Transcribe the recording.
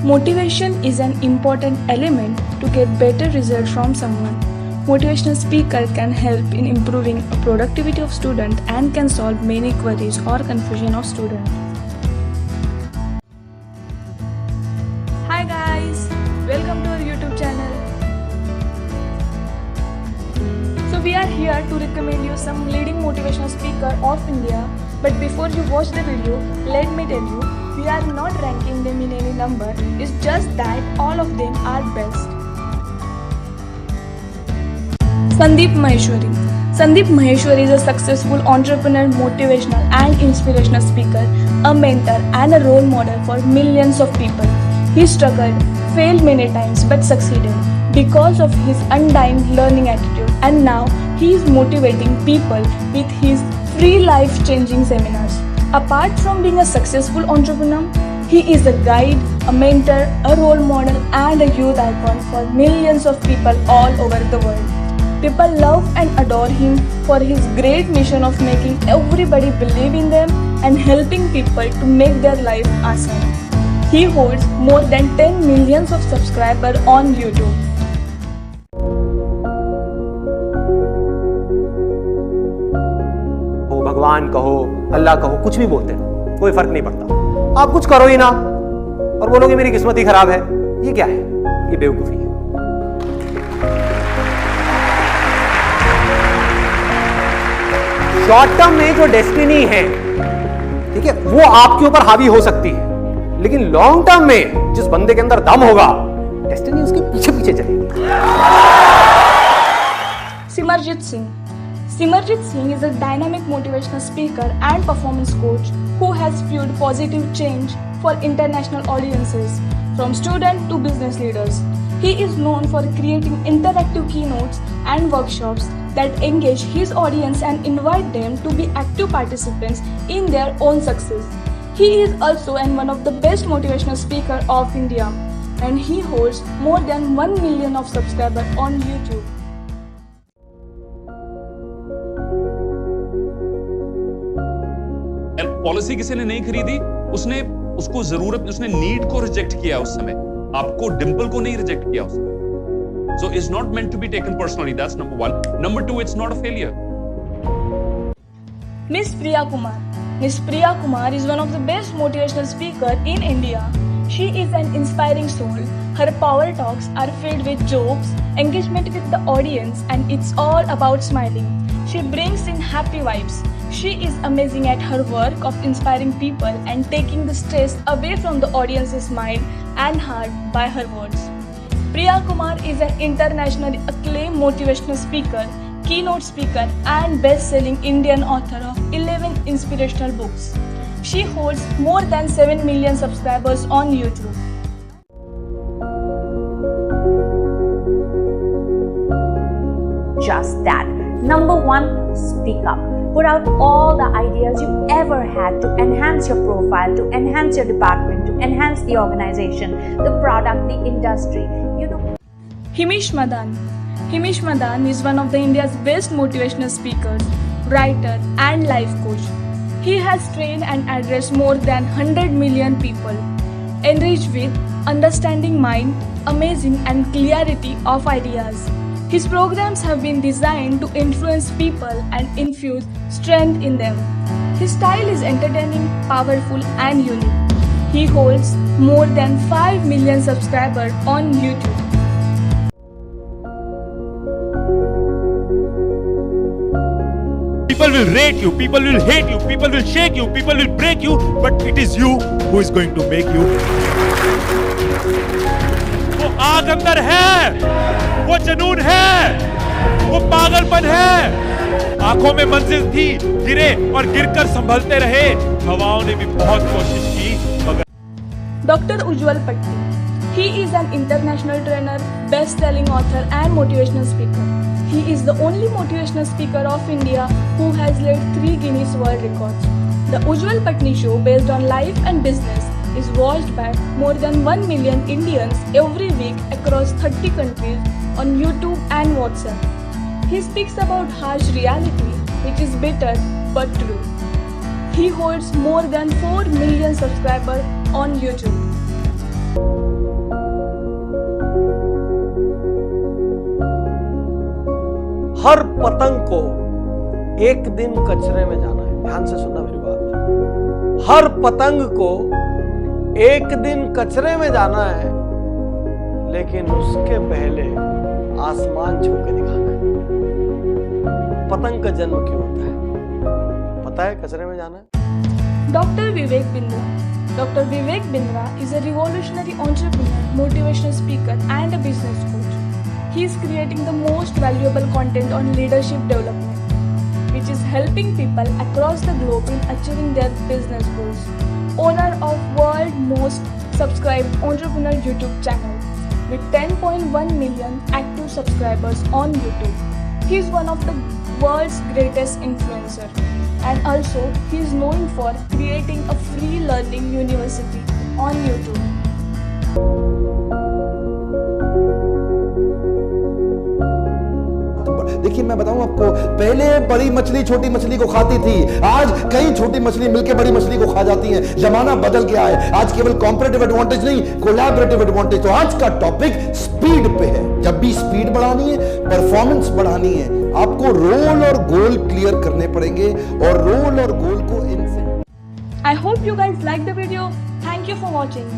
Motivation is an important element to get better results from someone. Motivational speaker can help in improving productivity of student and can solve many queries or confusion of student. Hi guys, welcome to our YouTube channel. So we are here to recommend you some leading motivational speaker of India. But before you watch the video, let me tell you, we are not ranking them in any number. It's just that all of them are best. Sandeep Maheshwari. Sandeep Maheshwari is a successful entrepreneur, motivational and inspirational speaker, a mentor and a role model for millions of people. He struggled, failed many times but succeeded because of his undying learning attitude, and now he is motivating people with his free life-changing seminars. Apart from being a successful entrepreneur, he is a guide, a mentor, a role model and a youth icon for millions of people all over the world. People love and adore him for his great mission of making everybody believe in them and helping people to make their life awesome. He holds more than 10 millions of subscribers on YouTube. भगवान कहो, अल्लाह कहो, कुछ भी बोलते हैं, कोई फर्क नहीं पड़ता। आप कुछ करो ही ना और बोलोगे मेरी किस्मत ही खराब है। ये क्या है? ये बेवकूफी है। शॉर्ट टर्म में जो डेस्टिनी है, ठीक है, वो आपके ऊपर हावी हो सकती है, लेकिन लॉन्ग टर्म में जिस बंदे के अंदर दम होगा, डेस्टिनी उसके पीछे पीछे चलेगी। Simarjit Singh. Simarjit Singh is a dynamic motivational speaker and performance coach who has fueled positive change for international audiences, from students to business leaders. He is known for creating interactive keynotes and workshops that engage his audience and invite them to be active participants in their own success. He is also one of the best motivational speakers of India, and he holds more than 1 million of subscribers on YouTube. Policy किसी ने नहीं खरीदी, उसने उसको जरूरत, उसने need को reject किया उस समय, आपको डिंपल को नहीं रिजेक्ट किया उसने। So it's not meant to be taken personally. That's number one. Number two, it's not a failure. Miss Priya Kumar. Miss Priya Kumar is one of the best motivational speakers in India. She is an inspiring soul. Her power talks are filled with jokes, engagement with the audience, and it's all about smiling. She brings in happy vibes. She is amazing at her work of inspiring people and taking the stress away from the audience's mind and heart by her words. Priya Kumar is an internationally acclaimed motivational speaker, keynote speaker and best-selling Indian author of 11 inspirational books. She holds more than 7 million subscribers on YouTube. Just that. Number one, speak up. Put out all the ideas you ever had to enhance your profile, to enhance your department, to enhance the organization, the product, the industry. Himish Madan. Himish Madan is one of the India's best motivational speakers, writer and life coach. He has trained and addressed more than 100 million people, enriched with understanding mind, amazing and clarity of ideas. His programs have been designed to influence people and infuse strength in them. His style is entertaining, powerful and unique. He holds more than 5 million subscribers on YouTube. People will rate you, people will hate you, people will shake you, people will break you, but it is you who is going to make you. वो आग अंदर है, वो जुनून है, वो पागलपन है। आंखों में मंजिल थी, गिरे और गिरकर संभलते रहे। हवाओं ने भी बहुत कोशिश की मगर। Dr. Ujjwal Patti. He is an international trainer, best-selling author and motivational speaker. He is the only motivational speaker of India who has led 3 Guinness World Records. The Ujjwal Patti Show, based on life and business, is watched by more than 1 million Indians every week across 30 countries on YouTube and WhatsApp. He speaks about harsh reality, which is bitter but true. He holds more than 4 million subscribers on YouTube. हर पतंग को एक दिन कचरे में जाना है। ध्यान से सुनना मेरी बात। हर पतंग को एक दिन कचरे में जाना है, लेकिन उसके पहले आसमान छू के दिखाना है। पतंग का जन्म क्यों होता है? पता है कचरे में जाना है? Dr. Vivek Bindra. Dr. Vivek Bindra is a revolutionary entrepreneur, motivational speaker, and a business coach. He is creating the most valuable content on leadership development, which is helping people across the globe in achieving their business goals. Owner of world's most subscribed entrepreneur YouTube channel with 10.1 million active subscribers on YouTube. He is one of the world's greatest influencer, and also he is known for creating a free learning university on YouTube. देखिए मैं बताऊं आपको, पहले बड़ी मछली छोटी मछली को खाती थी, आज कई छोटी मछली मिलकर बड़ी मछली को खा जाती हैं। जमाना बदल गया है, आज केवल कॉम्पिटिटिव एडवांटेज नहीं, कोलैबोरेटिव एडवांटेज। तो आज का टॉपिक स्पीड पे है। जब भी स्पीड बढ़ानी है, परफॉर्मेंस बढ़ानी है, आपको रोल और गोल क्लियर करने पड़ेंगे और रोल और गोल को इनसे। I hope you guys liked the video. Thank you for watching.